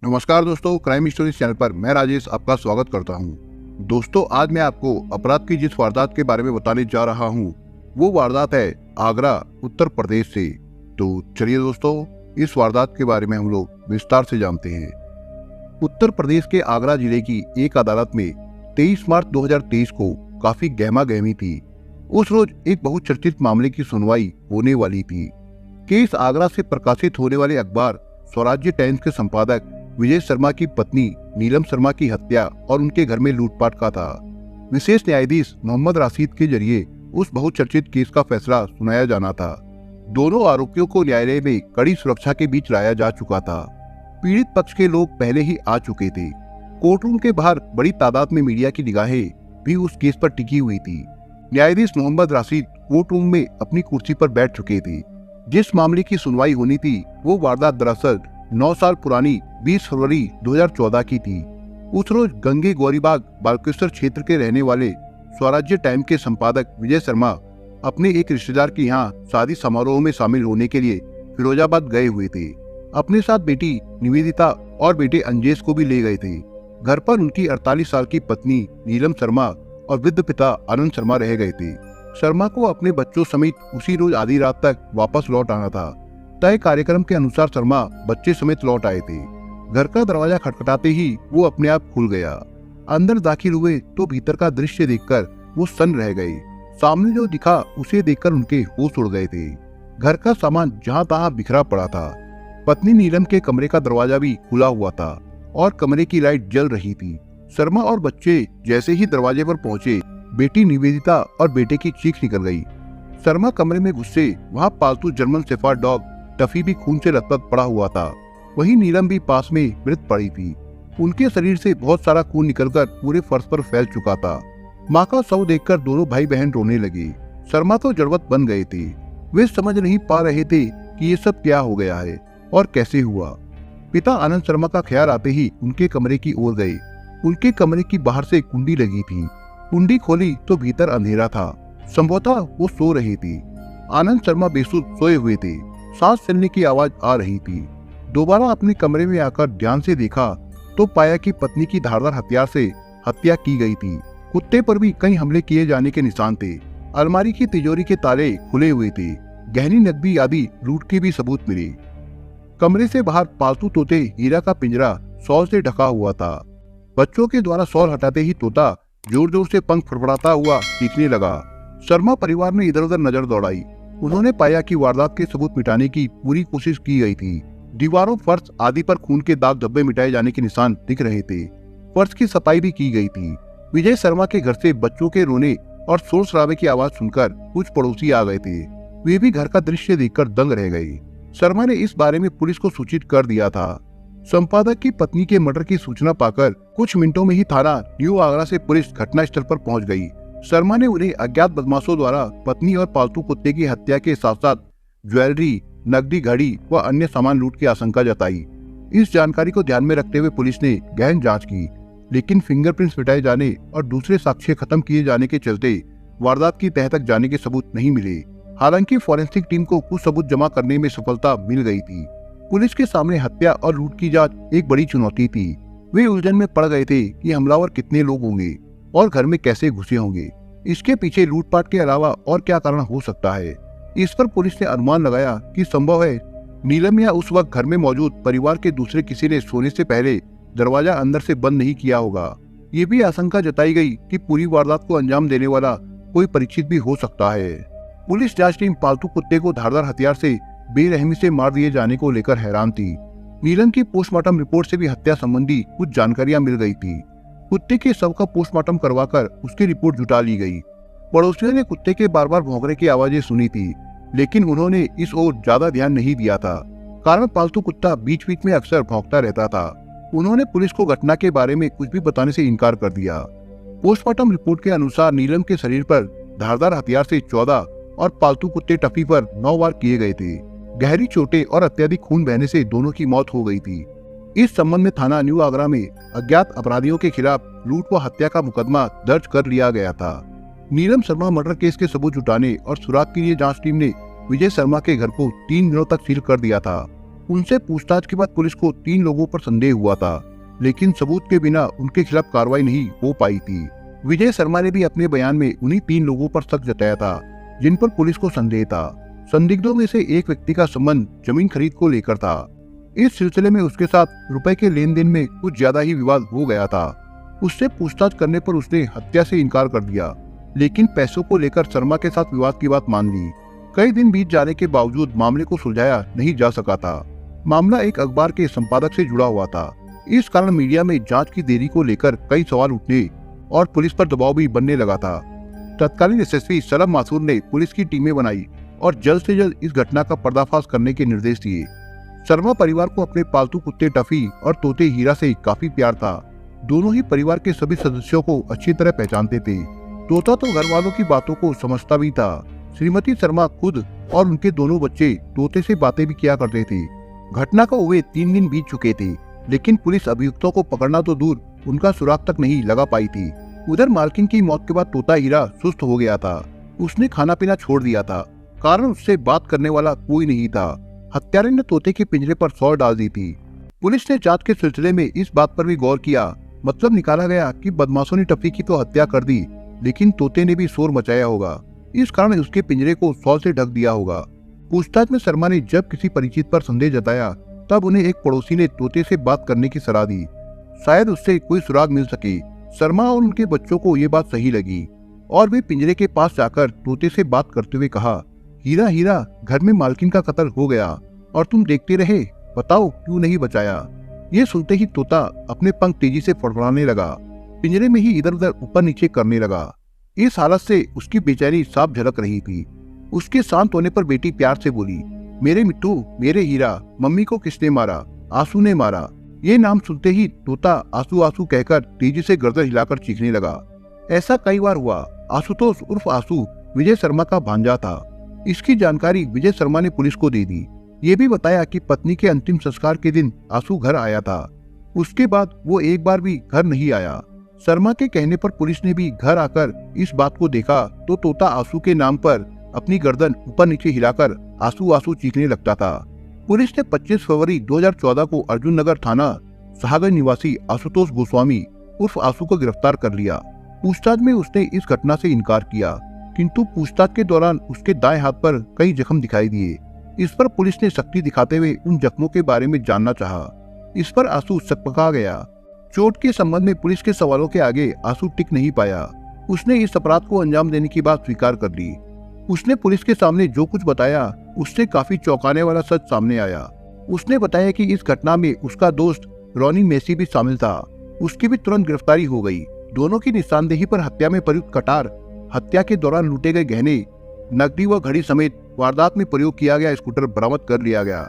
नमस्कार दोस्तों, crime stories channel पर मैं राजेश आपका स्वागत करता हूं। दोस्तों, आज मैं आपको अपराध की जिस वारदात के बारे में बताने जा रहा हूं, वो वारदात है आगरा, उत्तर प्रदेश से। तो चलिए दोस्तों, इस वारदात के बारे में हम लोग विस्तार से जानते हैं। उत्तर प्रदेश के आगरा जिले की एक अदालत में 23 मार्च 2023 को काफी गहमा गहमी थी। उस रोज एक बहुचर्चित मामले की सुनवाई होने वाली थी। केस आगरा से प्रकाशित होने वाले अखबार स्वराज्य टाइम्स के संपादक विजय शर्मा की पत्नी नीलम शर्मा की हत्या और उनके घर में लूटपाट का था। विशेष न्यायाधीश मोहम्मद राशिद के जरिए उस बहुचर्चित केस का फैसला सुनाया जाना था। दोनों आरोपियों को न्यायालय में कड़ी सुरक्षा के बीच लाया जा चुका था। पीड़ित पक्ष के लोग पहले ही आ चुके थे। कोर्टरूम के बाहर बड़ी तादाद में मीडिया की निगाहें भी उस केस पर टिकी हुई थी। न्यायाधीश मोहम्मद राशिद कोर्टरूम में अपनी कुर्सी पर बैठ चुके थे। जिस मामले की सुनवाई होनी थी, वो वारदात दरअसल 9 साल पुरानी 20 फरवरी 2014 की थी। उस रोज गंगे गौरीबाग बालकेश्वर क्षेत्र के रहने वाले स्वराज्य टाइम के संपादक विजय शर्मा अपने एक रिश्तेदार के यहाँ शादी समारोह में शामिल होने के लिए फिरोजाबाद गए हुए थे। अपने साथ बेटी निवेदिता और बेटे अंजेश को भी ले गए थे। घर पर उनकी 48 साल की पत्नी नीलम शर्मा और वृद्ध पिता आनंद शर्मा रह गए थे। शर्मा को अपने बच्चों समेत उसी रोज आधी रात तक वापस लौट आना था। तय कार्यक्रम के अनुसार शर्मा बच्चे समेत लौट आए थे। घर का दरवाजा खटखटाते ही वो अपने आप खुल गया। अंदर दाखिल हुए तो भीतर का दृश्य देखकर वो सन्न रह गए। सामने जो दिखा उसे देखकर उनके होश उड़ गए थे। घर का सामान जहां तहां बिखरा पड़ा था। पत्नी नीलम के कमरे का दरवाजा भी खुला हुआ था और कमरे की लाइट जल रही थी। शर्मा और बच्चे जैसे ही दरवाजे पर पहुंचे, बेटी निवेदिता और बेटे की चीख निकल गई। शर्मा कमरे में घुसे, वहाँ पालतू जर्मन शेफर्ड डॉग टफी भी खून से लथपथ पड़ा हुआ था। वहीं नीलम भी पास में मृत पड़ी थी। उनके शरीर से बहुत सारा खून निकलकर पूरे फर्श पर फैल चुका था। माँ का शव देखकर दोनों भाई बहन रोने लगे। शर्मा तो जड़वत बन गए थे। वे समझ नहीं पा रहे थे कि ये सब क्या हो गया है और कैसे हुआ। पिता आनंद शर्मा का ख्याल आते ही उनके कमरे की ओर गए। उनके कमरे की बाहर से कुंडी लगी थी। कुंडी खोली तो भीतर अंधेरा था। संभवतः वो सो रही थी। आनंद शर्मा बेसुध सोए हुए थे। सांस चलने की आवाज आ रही थी। दोबारा अपने कमरे में आकर ध्यान से देखा तो पाया कि पत्नी की धारदार हथियार से हत्या की गई थी। कुत्ते पर भी कई हमले किए जाने के निशान थे। अलमारी की तिजोरी के ताले खुले हुए थे। गहनी नकदी आदि लूट के भी सबूत मिले। कमरे से बाहर पालतू तोते हीरा का पिंजरा शॉल से ढका हुआ था। बच्चों के द्वारा शॉल हटाते ही तोता जोर जोर से पंख फड़फड़ाता हुआ चीखने लगा। शर्मा परिवार ने इधर उधर नजर दौड़ाई। उन्होंने पाया कि वारदात के सबूत मिटाने की पूरी कोशिश की गई थी। दीवारों, फर्श आदि पर खून के दाग धब्बे मिटाए जाने के निशान दिख रहे थे। फर्श की सफाई भी की गई थी। विजय शर्मा के घर से बच्चों के रोने और शोर शराबे की आवाज सुनकर कुछ पड़ोसी आ गए थे। वे भी घर का दृश्य देखकर दंग रह गए। शर्मा ने इस बारे में पुलिस को सूचित कर दिया था। संपादक की पत्नी के मर्डर की सूचना पाकर कुछ मिनटों में ही थाना न्यू आगरा से पुलिस घटना स्थल पर पहुंच गई। शर्मा ने उन्हें अज्ञात बदमाशों द्वारा पत्नी और पालतू कुत्ते की हत्या के साथ साथ ज्वेलरी, नकदी, घड़ी व अन्य सामान लूट की आशंका जताई। इस जानकारी को ध्यान में रखते हुए पुलिस ने गहन जांच की, लेकिन फिंगरप्रिंट्स मिटाए जाने और दूसरे साक्ष्य खत्म किए जाने के चलते वारदात की तह तक जाने के सबूत नहीं मिले। हालांकि फॉरेंसिक टीम को कुछ सबूत जमा करने में सफलता मिल गई थी। पुलिस के सामने हत्या और लूट की जांच एक बड़ी चुनौती थी। वे उलझन में पड़ गए थे कि हमलावर कितने लोग होंगे और घर में कैसे घुसे होंगे। इसके पीछे लूटपाट के अलावा और क्या कारण हो सकता है। इस पर पुलिस ने अनुमान लगाया कि संभव है नीलम या उस वक्त घर में मौजूद परिवार के दूसरे किसी ने सोने से पहले दरवाजा अंदर से बंद नहीं किया होगा। ये भी आशंका जताई गई कि पूरी वारदात को अंजाम देने वाला कोई परिचित भी हो सकता है। पुलिस जांच टीम पालतू कुत्ते को धारदार हथियार से बेरहमी से मार दिए जाने को लेकर हैरान थी। नीलम की पोस्टमार्टम रिपोर्ट से भी हत्या संबंधी कुछ जानकारियां मिल गई थी। कुत्ते के शव का पोस्टमार्टम करवाकर उसकी रिपोर्ट जुटा ली गई। पड़ोसियों ने कुत्ते के बार बार भौंकने की आवाजें सुनी थी, लेकिन उन्होंने इस ओर ज्यादा ध्यान नहीं दिया था, कारण पालतू कुत्ता बीच बीच में अक्सर भौंकता रहता था। उन्होंने पुलिस को घटना के बारे में कुछ भी बताने से इनकार कर दिया। पोस्टमार्टम रिपोर्ट के अनुसार नीलम के शरीर पर धारदार हथियार से 14 और पालतू कुत्ते टफी पर 9 वार किए गए थे। गहरी चोटें और अत्यधिक खून बहने से दोनों की मौत हो गई थी। इस संबंध में थाना न्यू आगरा में अज्ञात अपराधियों के खिलाफ लूट व हत्या का मुकदमा दर्ज कर लिया गया था। नीलम शर्मा मर्डर केस के सबूत जुटाने और सुराग के लिए जांच टीम ने विजय शर्मा के घर को 3 दिनों तक सील कर दिया था। उनसे पूछताछ के बाद पुलिस को 3 लोगों पर संदेह हुआ था, लेकिन सबूत के बिना उनके खिलाफ कार्रवाई नहीं हो पाई थी। विजय शर्मा ने भी अपने बयान में उन्हीं 3 लोगों पर शक जताया था जिन पर पुलिस को संदेह था। संदिग्धों में से एक व्यक्ति का संबंध जमीन खरीद को लेकर था। इस सिलसिले में उसके साथ रुपए के लेन देन में कुछ ज्यादा ही विवाद हो गया था। उससे पूछताछ करने पर उसने हत्या से इनकार कर दिया, लेकिन पैसों को लेकर शर्मा के साथ विवाद की बात मान ली। कई दिन बीत जाने के बावजूद मामले को सुलझाया नहीं जा सका था। मामला एक अखबार के संपादक से जुड़ा हुआ था। इस कारण मीडिया में जांच की देरी को लेकर कई सवाल उठने और पुलिस पर दबाव भी बनने लगा था। तत्कालीन एसएसपी सलाम मासूर ने पुलिस की टीमें बनाई और जल्द से जल्द इस घटना का पर्दाफाश करने के निर्देश दिए। शर्मा परिवार को अपने पालतू कुत्ते टफी और तोते हीरा से काफी प्यार था। दोनों ही परिवार के सभी सदस्यों को अच्छी तरह पहचानते थे। तोता तो घर वालों की बातों को समझता भी था। श्रीमती शर्मा खुद और उनके दोनों बच्चे तोते से बातें भी किया करते थे। घटना को हुए 3 दिन बीत चुके थे, लेकिन पुलिस अभियुक्तों को पकड़ना तो दूर उनका सुराग तक नहीं लगा पाई थी। उधर मालकिन की मौत के बाद तोता हीरा सुस्त हो गया था। उसने खाना पीना छोड़ दिया था, कारण उससे बात करने वाला कोई नहीं था। हत्यारे ने तोते के पिंजरे पर सौर डाल दी थी। पुलिस ने जांच के सिलसिले में इस बात पर भी गौर किया। मतलब निकाला गया कि बदमाशों ने टफी की तो हत्या कर दी, लेकिन तोते ने भी शोर मचाया होगा। इस कारण उसके पिंजरे को सौर से ढक दिया होगा। पूछताछ में शर्मा ने जब किसी परिचित पर संदेह जताया, तब उन्हें एक पड़ोसी ने तोते से बात करने की सलाह दी। शायद उससे कोई सुराग मिल सके। शर्मा और उनके बच्चों को ये बात सही लगी और वे पिंजरे के पास जाकर तोते से बात करते हुए कहा, हीरा हीरा, घर में मालकिन का कत्ल हो गया और तुम देखते रहे, बताओ क्यों नहीं बचाया। ये सुनते ही तोता अपने पंख तेजी से फड़फड़ाने लगा, पिंजरे में ही इधर उधर ऊपर नीचे करने लगा। इस हालत से उसकी बेचैनी साफ झलक रही थी। उसके शांत होने पर बेटी प्यार से बोली, मेरे मिट्टू, मेरे हीरा, मम्मी को किसने मारा? आंसू ने मारा। ये नाम सुनते ही तोता आंसू आंसू कहकर तेजी से गर्दन हिलाकर चीखने लगा। ऐसा कई बार हुआ। आशुतोष उर्फ आंसू विजय शर्मा का भांजा था। इसकी जानकारी विजय शर्मा ने पुलिस को दे दी। ये भी बताया कि पत्नी के अंतिम संस्कार के दिन आंसू घर आया था। उसके बाद वो एक बार भी घर नहीं आया। शर्मा के कहने पर पुलिस ने भी घर आकर इस बात को देखा तो तोता आंसू के नाम पर अपनी गर्दन ऊपर नीचे हिलाकर आंसू आंसू चीखने लगता था। पुलिस ने 25 फरवरी 2014 को अर्जुन नगर थाना शाहगंज निवासी आशुतोष गोस्वामी उर्फ आंसू को गिरफ्तार कर लिया। पूछताछ में उसने इस घटना से इनकार किया, किंतु पूछताछ के दौरान उसके दाएं हाथ पर कई जख्म दिखाई दिए। इस पर पुलिस ने सख्ती दिखाते हुए उन जख्मों के बारे में जानना चाहा। इस पर आंसू सकपका गया। चोट के संबंध में पुलिस के सवालों के आगे आंसू टिक नहीं पाया। उसने इस अपराध को अंजाम देने की बात स्वीकार कर ली। उसने पुलिस के सामने जो कुछ बताया उससे काफी चौंकाने वाला सच सामने आया। उसने बताया कि इस घटना में उसका दोस्त रॉनी मेसी भी शामिल था। उसकी भी तुरंत गिरफ्तारी हो गई। दोनों की निशानदेही पर हत्या में प्रयुक्त कटार, हत्या के दौरान लूटे गए गहने, नकदी व घड़ी समेत वारदात में प्रयोग किया गया स्कूटर बरामद कर लिया गया।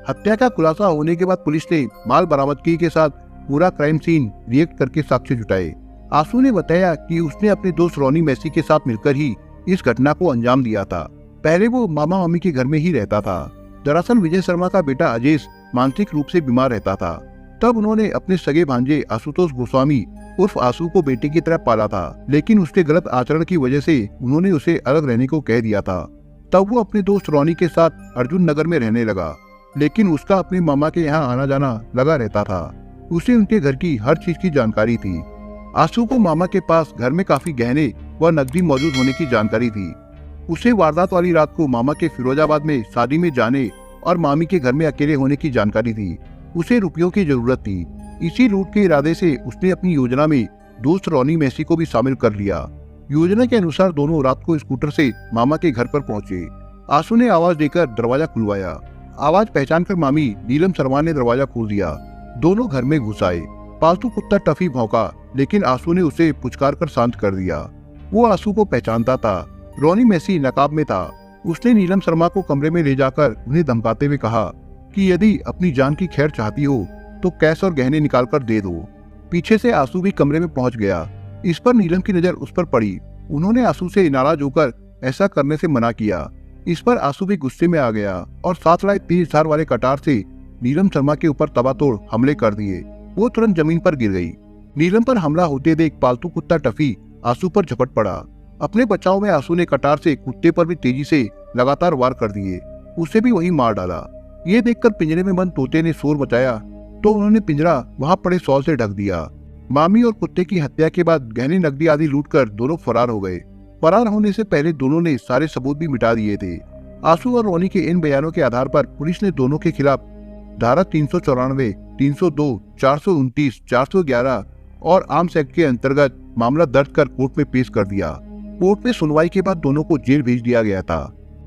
हत्या का खुलासा होने के बाद पुलिस ने माल बरामदगी के साथ पूरा क्राइम सीन रिएक्ट करके साक्ष्य जुटाए। आंसू ने बताया कि उसने अपने दोस्त रॉनी मेसी के साथ मिलकर ही इस घटना को अंजाम दिया था। पहले वो मामा मामी के घर में ही रहता था। दरअसल विजय शर्मा का बेटा अजेश मानसिक रूप से बीमार रहता था। तब उन्होंने अपने सगे भांजे आशुतोष गोस्वामी उर्फ आंसू को बेटे की तरह पाला था, लेकिन उसके गलत आचरण की वजह से उन्होंने उसे अलग रहने को कह दिया था। तब वो अपने दोस्त रॉनी के साथ अर्जुन नगर में रहने लगा, लेकिन उसका अपने मामा के यहाँ आना जाना लगा रहता था। उसे उनके घर की हर चीज की जानकारी थी। आंसू को मामा के पास घर में काफी गहने व नकदी मौजूद होने की जानकारी थी। उसे वारदात वाली रात को मामा के फिरोजाबाद में शादी में जाने और मामी के घर में अकेले होने की जानकारी थी। उसे रुपयों की जरूरत थी। इसी लूट के इरादे से उसने अपनी योजना में दोस्त रॉनी मेसी को भी शामिल कर लिया। योजना के अनुसार दोनों रात को स्कूटर से मामा के घर पर पहुंचे। आंसू ने आवाज देकर दरवाजा खुलवाया। आवाज पहचान कर मामी नीलम शर्मा ने दरवाजा खोल दिया। दोनों घर में घुस आए। पालतू कुत्ता टफी भौंका, लेकिन आंसू ने उसे पुचकार कर शांत कर दिया। वो आंसू को पहचानता था। रॉनी मेसी नकाब में था। उसने नीलम शर्मा को कमरे में ले जाकर उन्हें धमकाते हुए कहा कि यदि अपनी जान की खैर चाहती हो तो कैश और गहने निकाल कर दे दो। पीछे से आंसू भी कमरे में पहुंच गया। इस पर नीलम की नजर उस पर पड़ी। उन्होंने आंसू से नाराज होकर ऐसा करने से मना किया। इस पर आंसू भी गुस्से में आ गया और साथ लाए 30 धार वाले कटार से नीलम शर्मा के ऊपर तबातोड़ हमले कर दिए। वो तुरंत जमीन पर गिर गई। नीलम पर हमला होते देख पालतू कुत्ता टफी आंसू पर झपट पड़ा। अपने बचाव में आंसू ने कटार से कुत्ते पर भी तेजी से लगातार वार कर दिए। उसे भी वही मार डाला। ये देखकर पिंजरे में बंद तोते ने शोर मचाया तो उन्होंने पिंजरा वहां पड़े शॉल से ढक दिया। मामी और कुत्ते की हत्या के बाद गहने नकदी आदि लूटकर दोनों फरार हो गए। फरार होने से पहले दोनों ने सारे सबूत भी मिटा दिए थे। आंसू और रोनी के इन बयानों के आधार पर पुलिस ने दोनों के खिलाफ धारा 394, 302, 429, 411 और आर्म्स एक्ट के अंतर्गत मामला दर्ज कर कोर्ट में पेश कर दिया। कोर्ट में सुनवाई के बाद दोनों को जेल भेज दिया गया था।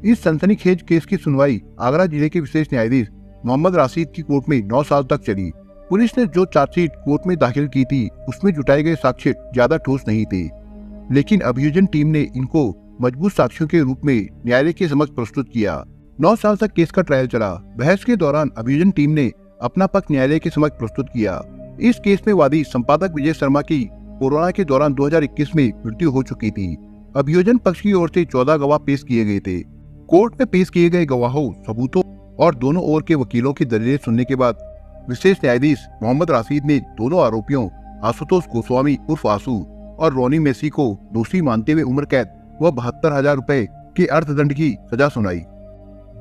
इस सनसनीखेज केस की सुनवाई आगरा जिले के विशेष न्यायाधीश मोहम्मद राशिद की कोर्ट में 9 साल तक चली। पुलिस ने जो चार्जशीट कोर्ट में दाखिल की थी उसमें जुटाए गए साक्ष्य ज्यादा ठोस नहीं थे, लेकिन अभियोजन टीम ने इनको मजबूत साक्ष्यों के रूप में न्यायालय के समक्ष प्रस्तुत किया। 9 साल तक केस का ट्रायल चला। बहस के दौरान अभियोजन टीम ने अपना पक्ष न्यायालय के समक्ष प्रस्तुत किया। इस केस में वादी संपादक विजय शर्मा की कोरोना के दौरान 2021 में मृत्यु हो चुकी थी। अभियोजन पक्ष की ओर से 14 गवाह पेश किए गए थे। कोर्ट में पेश किए गए गवाहों, सबूतों और दोनों ओर के वकीलों की दलीलें सुनने के बाद विशेष न्यायाधीश मोहम्मद राशिद ने दोनों आरोपियों आशुतोष गोस्वामी उर्फ आशु और रोनी मेसी को दोषी मानते हुए उम्र कैद व 72,000 रुपए के अर्थदंड की सजा सुनाई।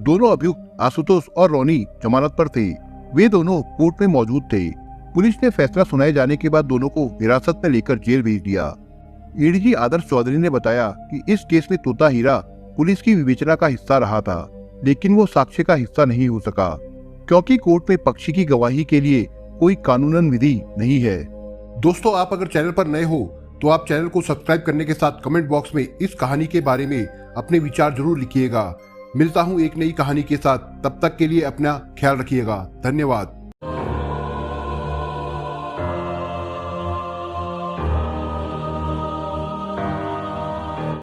दोनों अभियुक्त आशुतोष और रोनी जमानत पर थे। वे दोनों कोर्ट में मौजूद थे। पुलिस ने फैसला सुनाए जाने के बाद दोनों को हिरासत में लेकर जेल भेज दिया। एडीजी आदर्श चौधरी ने बताया कि इस केस में तोता हीरा पुलिस की विवेचना का हिस्सा रहा था, लेकिन वो साक्ष्य का हिस्सा नहीं हो सका क्योंकि कोर्ट में पक्षी की गवाही के लिए कोई कानूनन विधि नहीं है। दोस्तों, आप अगर चैनल पर नए हो तो आप चैनल को सब्सक्राइब करने के साथ कमेंट बॉक्स में इस कहानी के बारे में अपने विचार जरूर लिखिएगा। मिलता हूं एक नई कहानी के साथ, तब तक के लिए अपना ख्याल रखिएगा। धन्यवाद।